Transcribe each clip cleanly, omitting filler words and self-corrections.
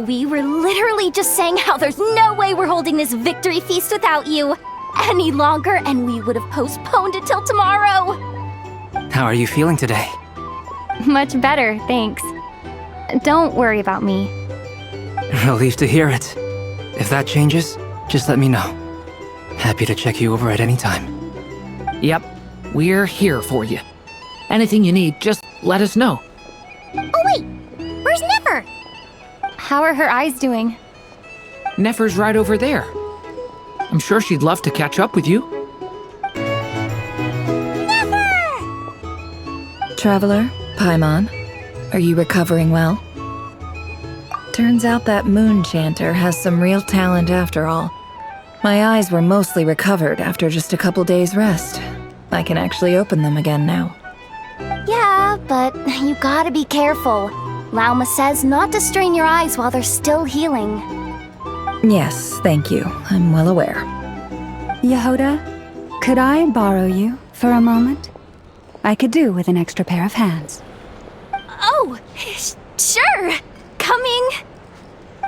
We were literally just saying how there's no way we're holding this victory feast without you any longer, and we would have postponed it till tomorrow. How are you feeling today? Much better, thanks. Don't worry about me. Relieved to hear it. If that changes, just let me know. Happy to check you over at any time. Yep, we're here for you. Anything you need, just let us know. Oh wait, where's Nefer? How are her eyes doing? Nefer's right over there. I'm sure she'd love to catch up with you. Nefer! Traveler, Paimon, are you recovering well? Turns out that moon chanter has some real talent after all. My eyes were mostly recovered after just a couple days' rest. I can actually open them again now. Yeah, but you gotta be careful. Lauma says not to strain your eyes while they're still healing. Yes, thank you. I'm well aware. Yehoda, could I borrow you for a moment? I could do with an extra pair of hands. Oh, sure. Coming.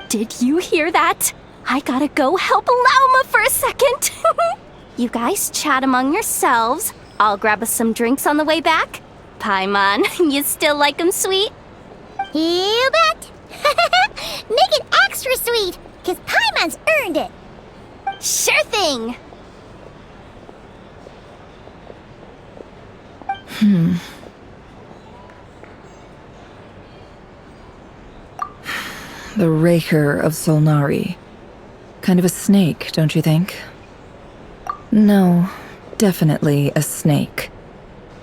Did you hear that? I gotta go help Lauma for a second. You guys chat among yourselves. I'll grab us some drinks on the way back. Paimon, you still like 'em sweet? You bet! Make it extra sweet, because Paimon's earned it! Sure thing! The Raker of Solnari. Kind of a snake, don't you think? No, definitely a snake.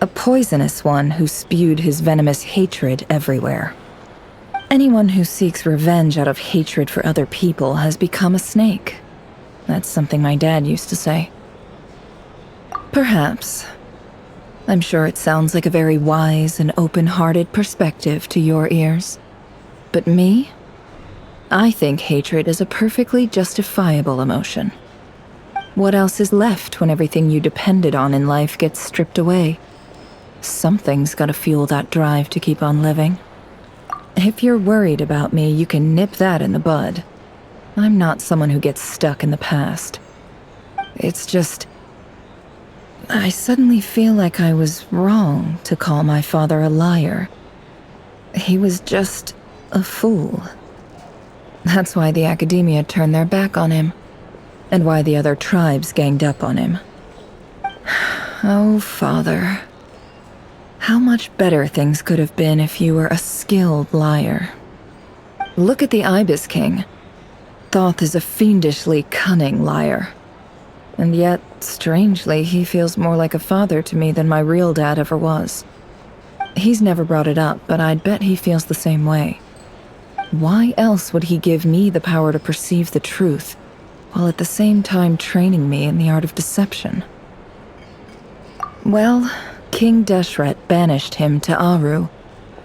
A poisonous one who spewed his venomous hatred everywhere. Anyone who seeks revenge out of hatred for other people has become a snake. That's something my dad used to say. Perhaps. I'm sure it sounds like a very wise and open-hearted perspective to your ears. But me? I think hatred is a perfectly justifiable emotion. What else is left when everything you depended on in life gets stripped away? Something's gotta fuel that drive to keep on living. If you're worried about me, you can nip that in the bud. I'm not someone who gets stuck in the past. It's just... I suddenly feel like I was wrong to call my father a liar. He was just a fool. That's why the academia turned their back on him, and why the other tribes ganged up on him. Oh, father. How much better things could have been if you were a skilled liar. Look at the Ibis King. Thoth is a fiendishly cunning liar. And yet, strangely, he feels more like a father to me than my real dad ever was. He's never brought it up, but I'd bet he feels the same way. Why else would he give me the power to perceive the truth, while at the same time training me in the art of deception? Well, King Deshret banished him to Aru,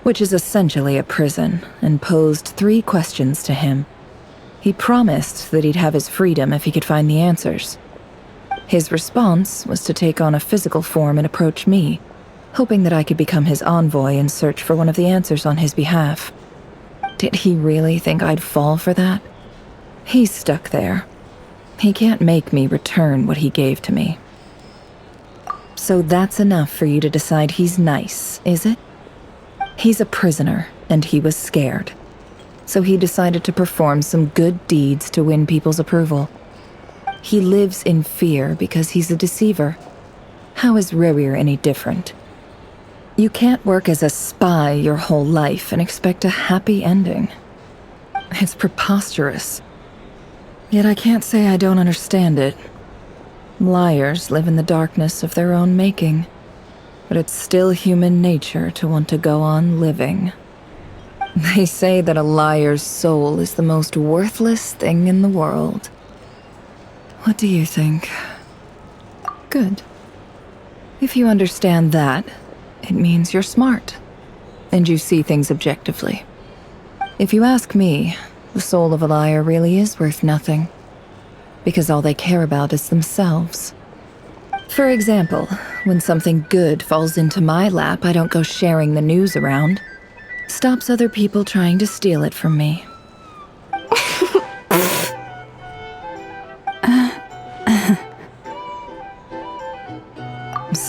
which is essentially a prison, and posed 3 questions to him. He promised that he'd have his freedom if he could find the answers. His response was to take on a physical form and approach me, hoping that I could become his envoy and search for one of the answers on his behalf. Did he really think I'd fall for that? He's stuck there. He can't make me return what he gave to me. So that's enough for you to decide he's nice, is it? He's a prisoner, and he was scared. So he decided to perform some good deeds to win people's approval. He lives in fear because he's a deceiver. How is Rerir any different? You can't work as a spy your whole life and expect a happy ending. It's preposterous. Yet I can't say I don't understand it. Liars live in the darkness of their own making, but it's still human nature to want to go on living. They say that a liar's soul is the most worthless thing in the world. What do you think? Good. If you understand that, it means you're smart, and you see things objectively. If you ask me, the soul of a liar really is worth nothing, because all they care about is themselves. For example, when something good falls into my lap, I don't go sharing the news around. Stops other people trying to steal it from me.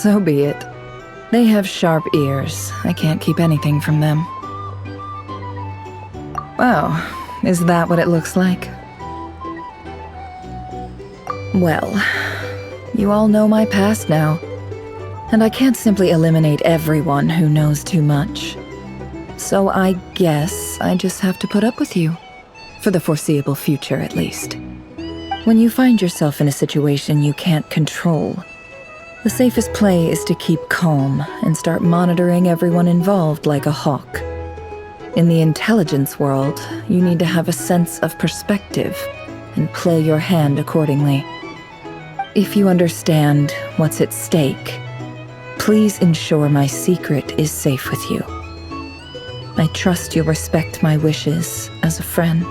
So be it. They have sharp ears. I can't keep anything from them. Wow, is that what it looks like? Well, you all know my past now, and I can't simply eliminate everyone who knows too much. So I guess I just have to put up with you. For the foreseeable future, at least. When you find yourself in a situation you can't control, the safest play is to keep calm and start monitoring everyone involved like a hawk. In the intelligence world, you need to have a sense of perspective and play your hand accordingly. If you understand what's at stake, please ensure my secret is safe with you. I trust you'll respect my wishes as a friend.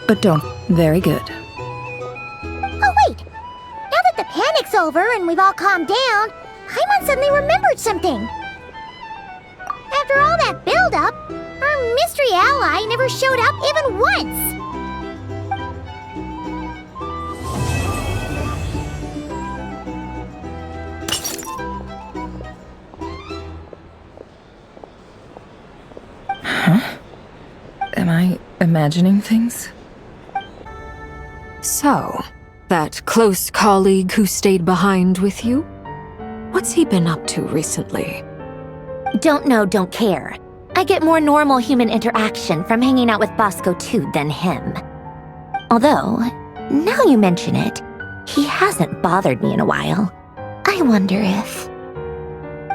But don't. Very good. Oh, wait! Now that the panic's over and we've all calmed down, Paimon suddenly remembered something. After all that build-up, our mystery ally never showed up even once! Huh? Am I imagining things? So, that close colleague who stayed behind with you? What's he been up to recently? Don't know, don't care. I get more normal human interaction from hanging out with Bosco too than him. Although, now you mention it, he hasn't bothered me in a while. I wonder if...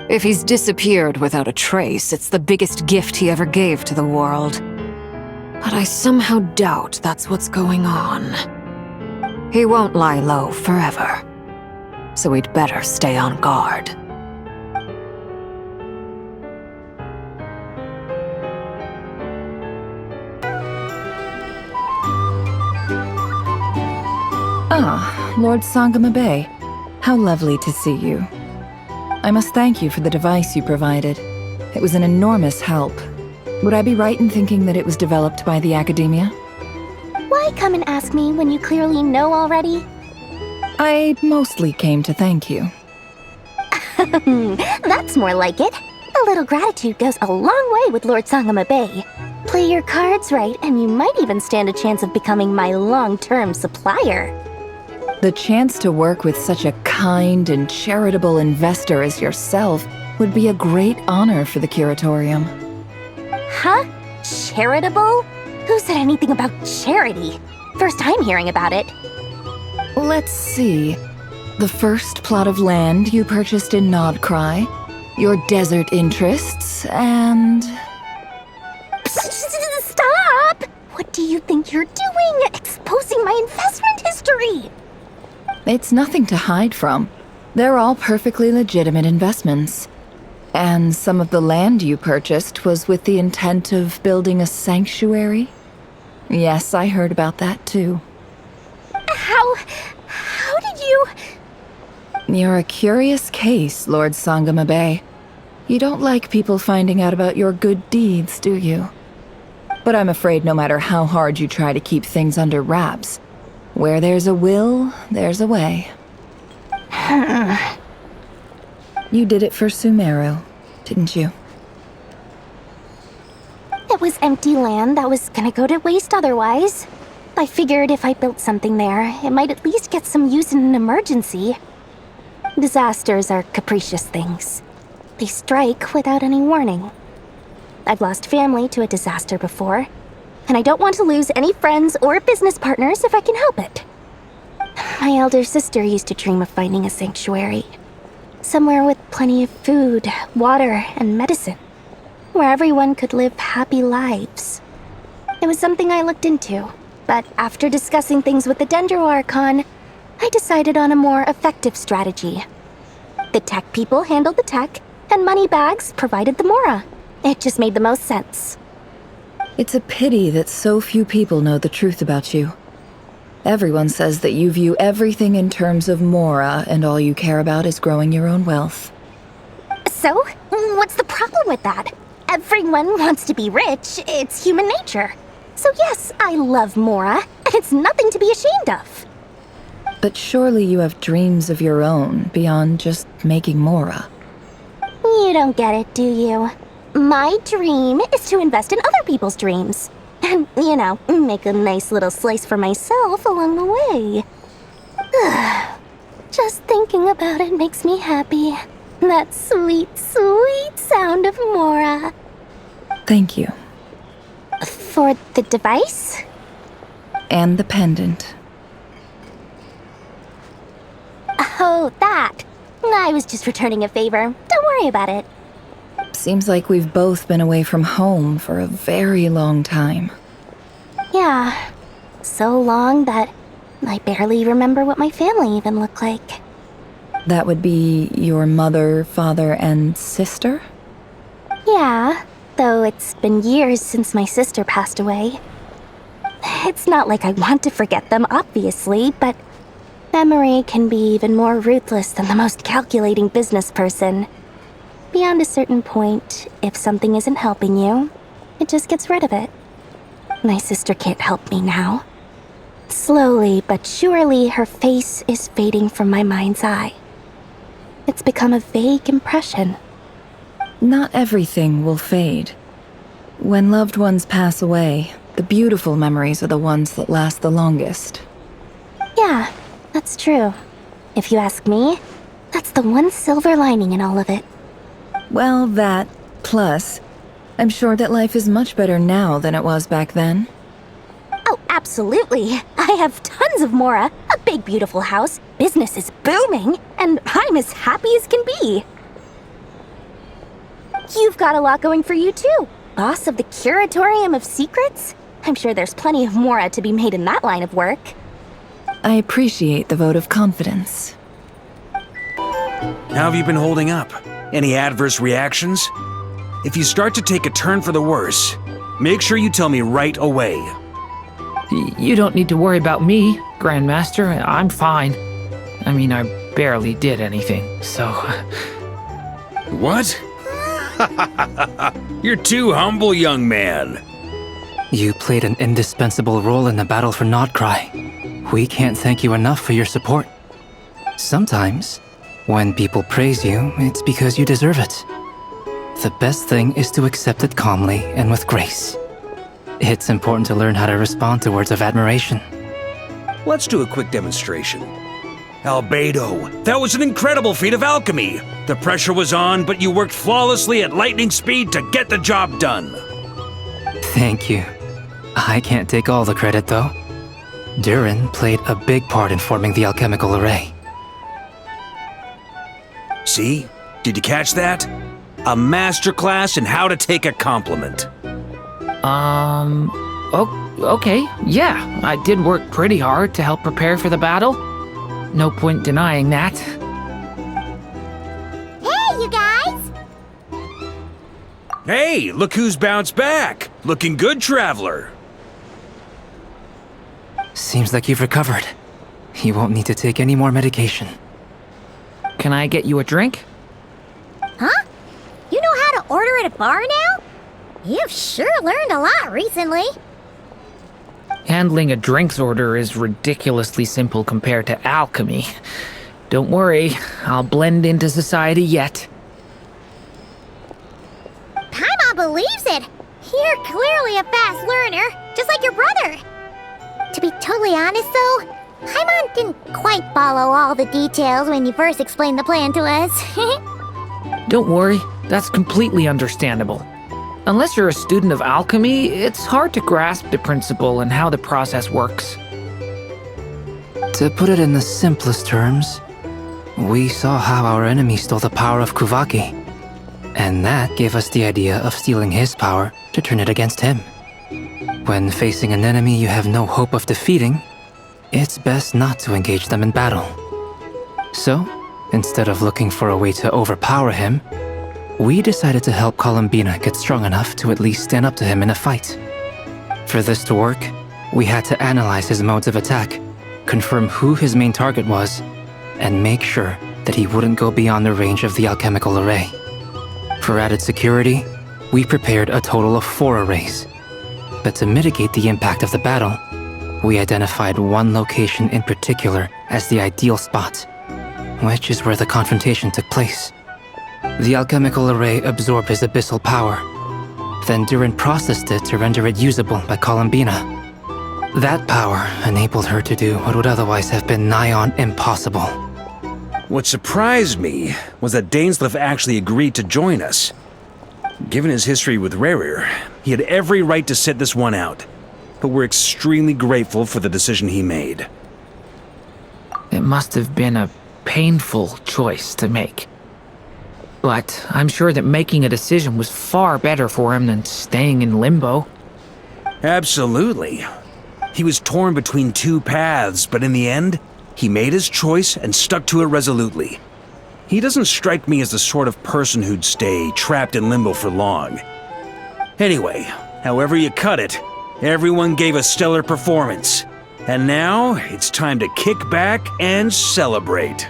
If he's disappeared without a trace, it's the biggest gift he ever gave to the world. But I somehow doubt that's what's going on. He won't lie low forever, so we'd better stay on guard. Ah, Lord Sangama Bay. How lovely to see you. I must thank you for the device you provided. It was an enormous help. Would I be right in thinking that it was developed by the Academia? Why come and ask me when you clearly know already? I mostly came to thank you. That's more like it. A little gratitude goes a long way with Lord Sangama Bay. Play your cards right, and you might even stand a chance of becoming my long-term supplier. The chance to work with such a kind and charitable investor as yourself would be a great honor for the Curatorium. Huh? Charitable? Who said anything about charity? First time hearing about it. Let's see. The first plot of land you purchased in Nodcry, your desert interests, and... Stop! What do you think you're doing? Exposing my investment history! It's nothing to hide from. They're all perfectly legitimate investments. And some of the land you purchased was with the intent of building a sanctuary? Yes, I heard about that too. How did you... You're a curious case, Lord Sangama Bay. You don't like people finding out about your good deeds, do you? But I'm afraid no matter how hard you try to keep things under wraps, where there's a will, there's a way. You did it for Sumeru, didn't you? It was empty land that was gonna go to waste otherwise. I figured if I built something there, it might at least get some use in an emergency. Disasters are capricious things. They strike without any warning. I've lost family to a disaster before, and I don't want to lose any friends or business partners if I can help it. My elder sister used to dream of finding a sanctuary. Somewhere with plenty of food, water, and medicine. Where everyone could live happy lives. It was something I looked into, but after discussing things with the Dendro Archon, I decided on a more effective strategy. The tech people handled the tech, and Moneybags provided the Mora. It just made the most sense. It's a pity that so few people know the truth about you. Everyone says that you view everything in terms of Mora, and all you care about is growing your own wealth. So, what's the problem with that? Everyone wants to be rich. It's human nature. So yes, I love Mora, and it's nothing to be ashamed of. But surely you have dreams of your own beyond just making Mora. You don't get it, do you? My dream is to invest in other people's dreams. And, make a nice little slice for myself along the way. Just thinking about it makes me happy. That sweet, sweet sound of Mora. Thank you. For the device? And the pendant. Oh, that. I was just returning a favor. Don't worry about it. Seems like we've both been away from home for a very long time. Yeah. So long that I barely remember what my family even looked like. That would be your mother, father, and sister? Yeah, though it's been years since my sister passed away. It's not like I want to forget them, obviously, but memory can be even more ruthless than the most calculating business person. Beyond a certain point, if something isn't helping you, it just gets rid of it. My sister can't help me now. Slowly but surely, her face is fading from my mind's eye. It's become a vague impression. Not everything will fade. When loved ones pass away, the beautiful memories are the ones that last the longest. Yeah, that's true. If you ask me, that's the one silver lining in all of it. Well, that, plus, I'm sure that life is much better now than it was back then. Oh, absolutely. I have tons of Mora, a big beautiful house, business is booming, and I'm as happy as can be. You've got a lot going for you too. Boss of the Curatorium of Secrets? I'm sure there's plenty of Mora to be made in that line of work. I appreciate the vote of confidence. How have you been holding up? Any adverse reactions? If you start to take a turn for the worse, make sure you tell me right away. You don't need to worry about me, Grandmaster. I'm fine. I mean, I barely did anything, so... What? You're too humble, young man. You played an indispensable role in the battle for Nodcry. We can't thank you enough for your support. Sometimes, when people praise you, it's because you deserve it. The best thing is to accept it calmly and with grace. It's important to learn how to respond to words of admiration. Let's do a quick demonstration. Albedo, that was an incredible feat of alchemy. The pressure was on, but you worked flawlessly at lightning speed to get the job done. Thank you. I can't take all the credit, though. Durin played a big part in forming the alchemical array. See? Did you catch that? A masterclass in how to take a compliment. Okay, yeah, I did work pretty hard to help prepare for the battle. No point denying that. Hey, you guys! Hey, look who's bounced back. Looking good, traveler. Seems like you've recovered. You won't need to take any more medication. Can I get you a drink? Huh? You know how to order at a bar now? You've sure learned a lot recently. Handling a drinks order is ridiculously simple compared to alchemy. Don't worry, I'll blend into society yet. Paimon believes it. You're clearly a fast learner, just like your brother. To be totally honest, though, Paimon didn't quite follow all the details when you first explained the plan to us. Don't worry, that's completely understandable. Unless you're a student of alchemy, it's hard to grasp the principle and how the process works. To put it in the simplest terms, we saw how our enemy stole the power of Kuvaki. And that gave us the idea of stealing his power to turn it against him. When facing an enemy you have no hope of defeating, it's best not to engage them in battle. So, instead of looking for a way to overpower him, we decided to help Columbina get strong enough to at least stand up to him in a fight. For this to work, we had to analyze his modes of attack, confirm who his main target was, and make sure that he wouldn't go beyond the range of the alchemical array. For added security, we prepared a total of 4 arrays. But to mitigate the impact of the battle, we identified one location in particular as the ideal spot, which is where the confrontation took place. The alchemical array absorbed his abyssal power. Then Durin processed it to render it usable by Columbina. That power enabled her to do what would otherwise have been nigh on impossible. What surprised me was that Dainsleif actually agreed to join us. Given his history with Rerir, he had every right to sit this one out, but we're extremely grateful for the decision he made. It must have been a painful choice to make. But I'm sure that making a decision was far better for him than staying in limbo. Absolutely. He was torn between two paths, but in the end, he made his choice and stuck to it resolutely. He doesn't strike me as the sort of person who'd stay trapped in limbo for long. Anyway, however you cut it, everyone gave a stellar performance. And now, it's time to kick back and celebrate.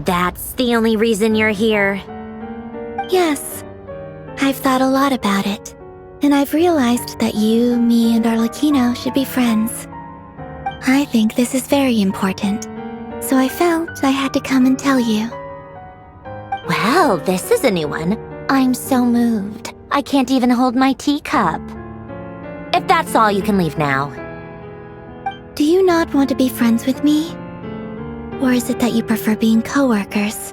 That's the only reason you're here. Yes. I've thought a lot about it. And I've realized that you, me, and Arlecchino should be friends. I think this is very important. So I felt I had to come and tell you. Well, this is a new one. I'm so moved. I can't even hold my teacup. If that's all, you can leave now. Do you not want to be friends with me? Or is it that you prefer being co-workers?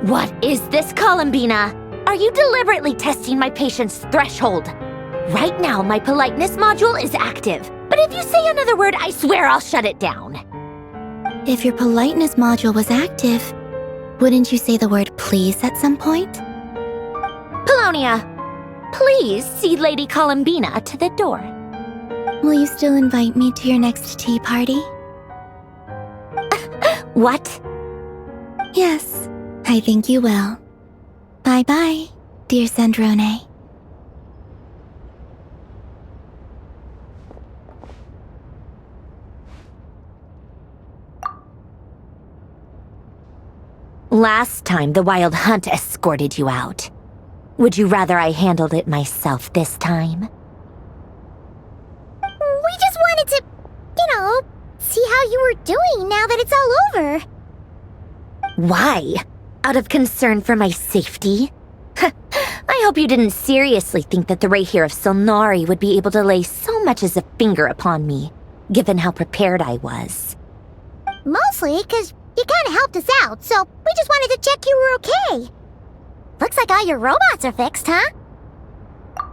What is this, Columbina? Are you deliberately testing my patience threshold? Right now, my politeness module is active. But if you say another word, I swear I'll shut it down. If your politeness module was active, wouldn't you say the word please at some point? Polonia, please see Lady Columbina to the door. Will you still invite me to your next tea party? What? Yes, I think you will. Bye-bye, dear Sandrone. Last time, the Wild Hunt escorted you out. Would you rather I handled it myself this time? We just wanted to, see how you were doing now that it's all over. Why? Out of concern for my safety? I hope you didn't seriously think that the Rayhir of Solnari would be able to lay so much as a finger upon me, given how prepared I was. Mostly because you kind of helped us out, so we just wanted to check you were okay. Looks like all your robots are fixed, huh?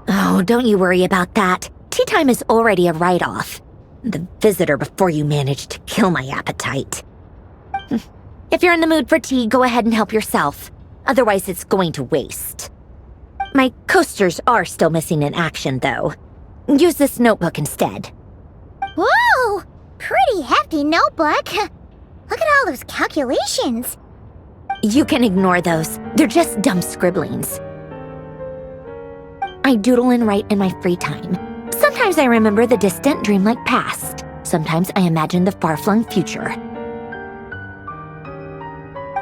Oh, don't you worry about that. Tea time is already a write-off. The visitor before you managed to kill my appetite. If you're in the mood for tea, go ahead and help yourself. Otherwise, it's going to waste. My coasters are still missing in action, though. Use this notebook instead. Whoa! Pretty hefty notebook. Look at all those calculations. You can ignore those. They're just dumb scribblings. I doodle and write in my free time. Sometimes I remember the distant dreamlike past. Sometimes I imagine the far-flung future.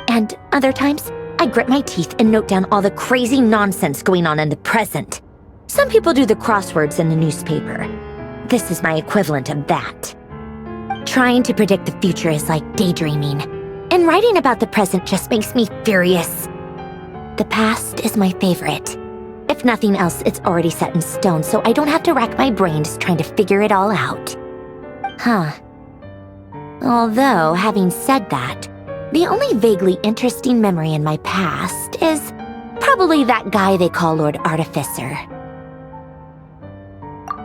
And other times, I grit my teeth and note down all the crazy nonsense going on in the present. Some people do the crosswords in the newspaper. This is my equivalent of that. Trying to predict the future is like daydreaming, and writing about the present just makes me furious. The past is my favorite. If nothing else, it's already set in stone, so I don't have to rack my brains trying to figure it all out. Huh. Although, having said that, the only vaguely interesting memory in my past is probably that guy they call Lord Artificer.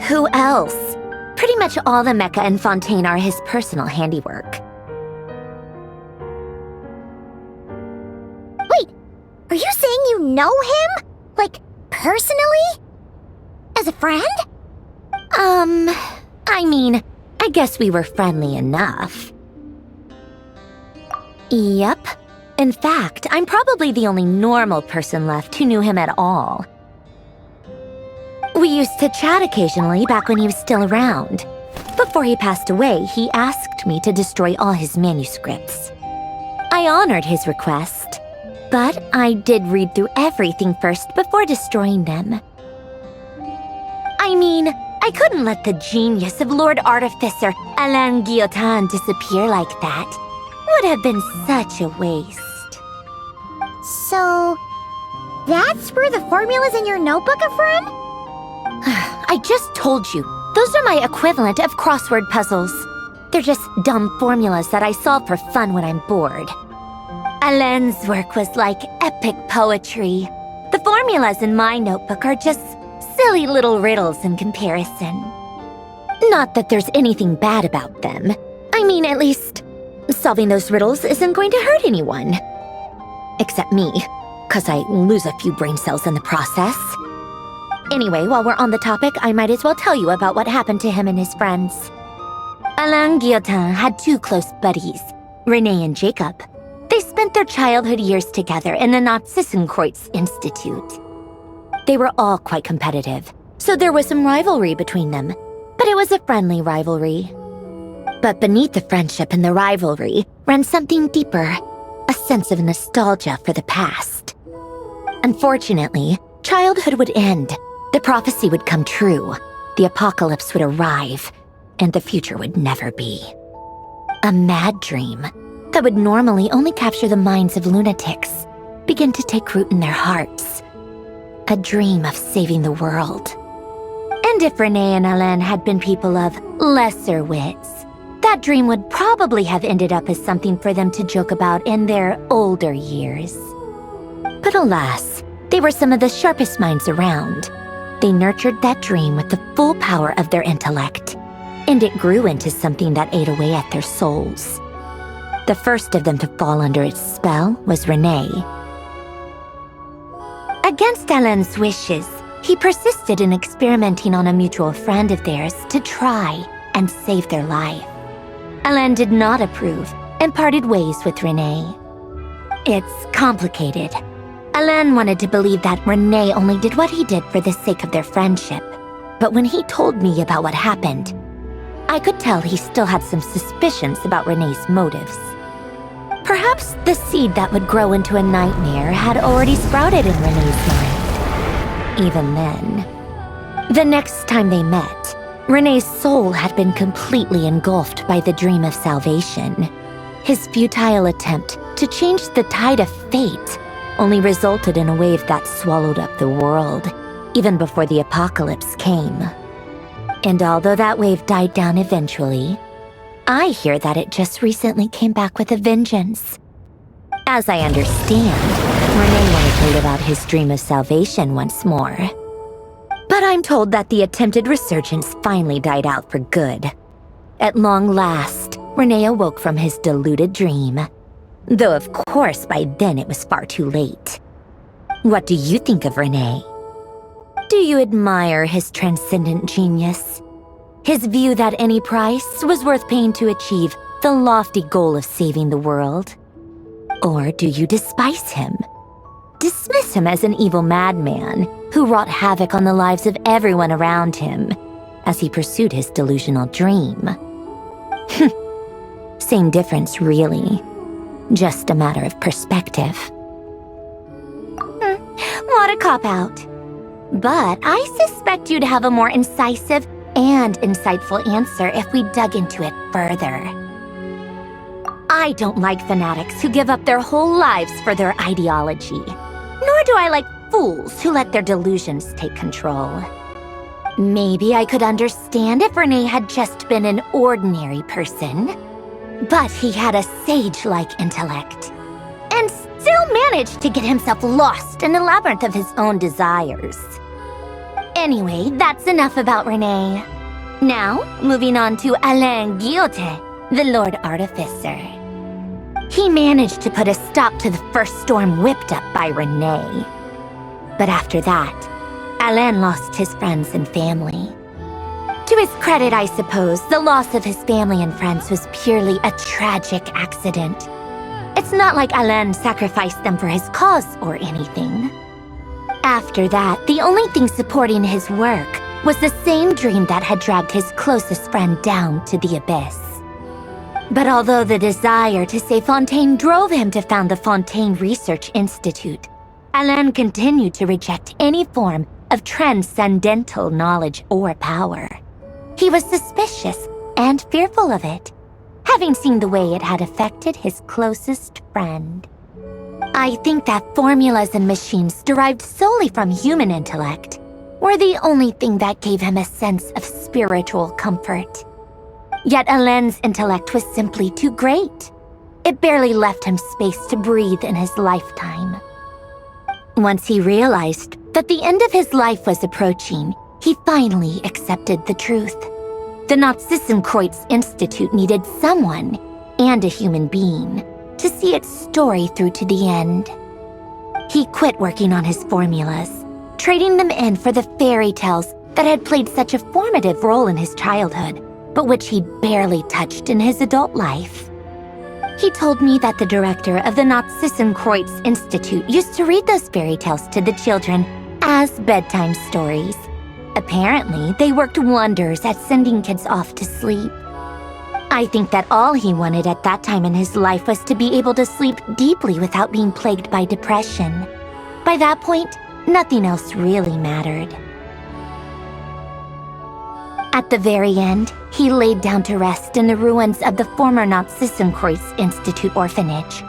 Who else? Pretty much all the mecha and Fontaine are his personal handiwork. Wait, are you saying you know him? Like, personally? As a friend? I mean, I guess we were friendly enough. Yep. In fact, I'm probably the only normal person left who knew him at all. We used to chat occasionally back when he was still around. Before he passed away, he asked me to destroy all his manuscripts. I honored his request, but I did read through everything first before destroying them. I mean, I couldn't let the genius of Lord Artificer Alain Guillotin disappear like that. Would have been such a waste. So, that's where the formulas in your notebook are from? I just told you, those are my equivalent of crossword puzzles. They're just dumb formulas that I solve for fun when I'm bored. Alain's work was like epic poetry. The formulas in my notebook are just silly little riddles in comparison. Not that there's anything bad about them. I mean, at least, solving those riddles isn't going to hurt anyone. Except me, 'cause I lose a few brain cells in the process. Anyway, while we're on the topic, I might as well tell you about what happened to him and his friends. Alain Guillotin had two close buddies, Renee and Jacob. They spent their childhood years together in the Narzissenkreuz Institute. They were all quite competitive, so there was some rivalry between them, but it was a friendly rivalry. But beneath the friendship and the rivalry ran something deeper, a sense of nostalgia for the past. Unfortunately, childhood would end, the prophecy would come true, the apocalypse would arrive, and the future would never be. A mad dream that would normally only capture the minds of lunatics began to take root in their hearts. A dream of saving the world. And if Renee and Alain had been people of lesser wits, that dream would probably have ended up as something for them to joke about in their older years. But alas, they were some of the sharpest minds around. They nurtured that dream with the full power of their intellect, and it grew into something that ate away at their souls. The first of them to fall under its spell was Renee. Against Alain's wishes, he persisted in experimenting on a mutual friend of theirs to try and save their life. Alain did not approve and parted ways with Renee. It's complicated. Alain wanted to believe that Renee only did what he did for the sake of their friendship. But when he told me about what happened, I could tell he still had some suspicions about Renee's motives. Perhaps the seed that would grow into a nightmare had already sprouted in Renee's mind. Even then. The next time they met, Renee's soul had been completely engulfed by the dream of salvation. His futile attempt to change the tide of fate only resulted in a wave that swallowed up the world, even before the apocalypse came. And although that wave died down eventually, I hear that it just recently came back with a vengeance. As I understand, Renee wanted to live out his dream of salvation once more. But I'm told that the attempted resurgence finally died out for good. At long last, Renee awoke from his deluded dream. Though of course by then it was far too late. What do you think of Renee? Do you admire his transcendent genius? His view that any price was worth paying to achieve the lofty goal of saving the world? Or do you despise him? Dismiss him as an evil madman who wrought havoc on the lives of everyone around him as he pursued his delusional dream? Same difference, really. Just a matter of perspective. What a cop-out. But I suspect you'd have a more incisive and insightful answer if we dug into it further. I don't like fanatics who give up their whole lives for their ideology. Nor do I like fools who let their delusions take control. Maybe I could understand if Renee had just been an ordinary person. But he had a sage-like intellect, and still managed to get himself lost in the labyrinth of his own desires. Anyway, that's enough about Renee. Now, moving on to Alain Guillotin, the Lord Artificer. He managed to put a stop to the first storm whipped up by Renee. But after that, Alain lost his friends and family. To his credit, I suppose, the loss of his family and friends was purely a tragic accident. It's not like Alain sacrificed them for his cause or anything. After that, the only thing supporting his work was the same dream that had dragged his closest friend down to the abyss. But although the desire to save Fontaine drove him to found the Fontaine Research Institute, Alain continued to reject any form of transcendental knowledge or power. He was suspicious and fearful of it, having seen the way it had affected his closest friend. I think that formulas and machines derived solely from human intellect were the only thing that gave him a sense of spiritual comfort. Yet Alain's intellect was simply too great. It barely left him space to breathe in his lifetime. Once he realized that the end of his life was approaching, he finally accepted the truth. The Nazissenkreuz Institute needed someone, and a human being, to see its story through to the end. He quit working on his formulas, trading them in for the fairy tales that had played such a formative role in his childhood, but which he'd barely touched in his adult life. He told me that the director of the Nazissenkreuz Institute used to read those fairy tales to the children as bedtime stories. Apparently, they worked wonders at sending kids off to sleep. I think that all he wanted at that time in his life was to be able to sleep deeply without being plagued by depression. By that point, nothing else really mattered. At the very end, he laid down to rest in the ruins of the former Nazissenkreuz Institute orphanage,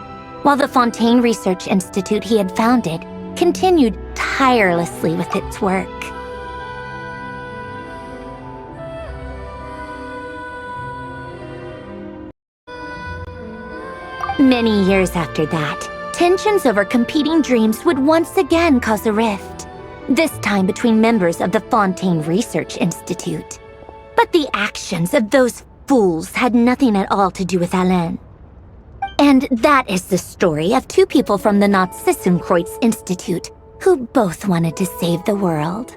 while the Fontaine Research Institute he had founded continued tirelessly with its work. Many years after that, tensions over competing dreams would once again cause a rift, this time between members of the Fontaine Research Institute. But the actions of those fools had nothing at all to do with Alain. And that is the story of two people from the Nazissenkreuz Institute who both wanted to save the world.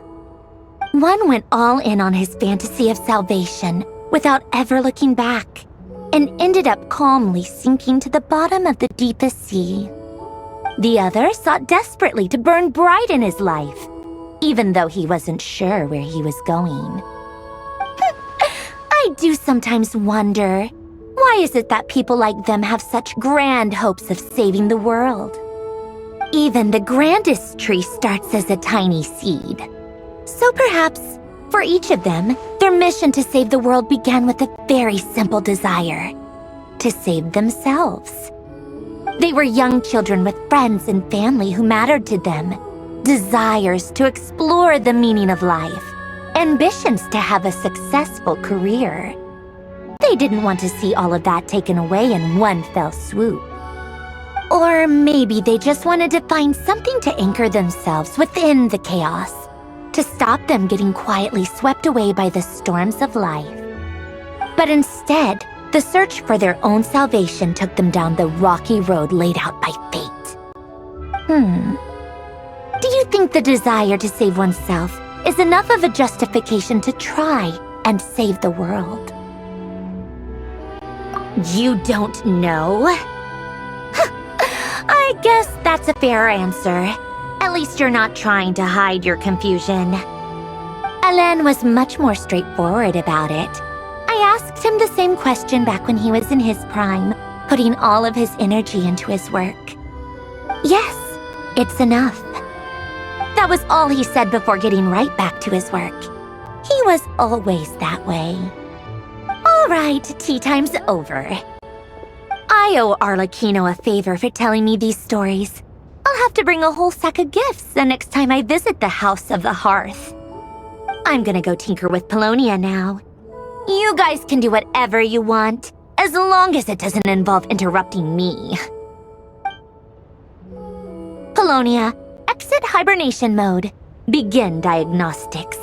One went all in on his fantasy of salvation without ever looking back, and ended up calmly sinking to the bottom of the deepest sea. The other sought desperately to burn bright in his life, even though he wasn't sure where he was going. I do sometimes wonder, why is it that people like them have such grand hopes of saving the world? Even the grandest tree starts as a tiny seed. So perhaps, for each of them, their mission to save the world began with a very simple desire: to save themselves. They were young children with friends and family who mattered to them, desires to explore the meaning of life, ambitions to have a successful career. They didn't want to see all of that taken away in one fell swoop. Or maybe they just wanted to find something to anchor themselves within the chaos, to stop them getting quietly swept away by the storms of life. But instead, the search for their own salvation took them down the rocky road laid out by fate. Do you think the desire to save oneself is enough of a justification to try and save the world? You don't know? I guess that's a fair answer. At least you're not trying to hide your confusion. Alain was much more straightforward about it. I asked him the same question back when he was in his prime, putting all of his energy into his work. Yes, it's enough. That was all he said before getting right back to his work. He was always that way. All right, tea time's over. I owe Arlecchino a favor for telling me these stories. I'll have to bring a whole sack of gifts the next time I visit the House of the Hearth. I'm gonna go tinker with Polonia now. You guys can do whatever you want, as long as it doesn't involve interrupting me. Polonia, exit hibernation mode. Begin diagnostics.